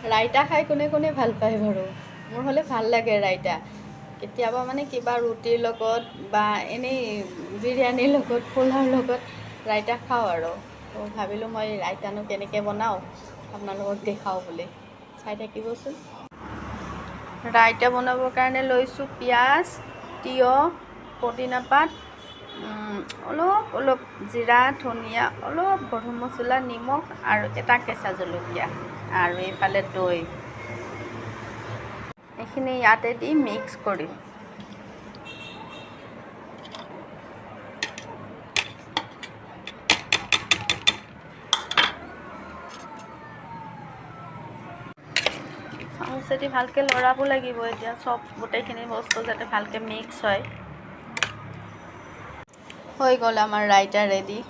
ৰাইতা খাই কোনে কোনে ভাল পায় বাৰু? মোৰ হ'লে ভাল লাগে ৰাইতা। কেতিয়াবা মানে কিবা ৰুটিৰ লগত বা এনেই বিৰিয়ানীৰ লগত, পোলাওৰ লগত ৰাইতা খাওঁ আৰু। তো ভাবিলোঁ মই ৰাইতানো কেনেকৈ বনাওঁ আপোনালোকক দেখাওঁ বুলি। চাই থাকিবচোন। ৰাইতা বনাবৰ কাৰণে লৈছোঁ পিঁয়াজ, তিয়ঁহ, পদিনা পাত, অলপ জিৰা, ধনিয়া, অলপ গৰম মছলা, নিমখ আৰু এটা কেঁচা জলকীয়া আৰু এইফালে দৈ। এইখিনি ইয়াতে দি মিক্স কৰিম। চামুচেদি ভালকৈ লৰাব লাগিব এতিয়া চব গোটেইখিনি বস্তু যাতে ভালকৈ মিক্স হয়। হৈ গ'ল আমাৰ ৰাইতা ৰেডি।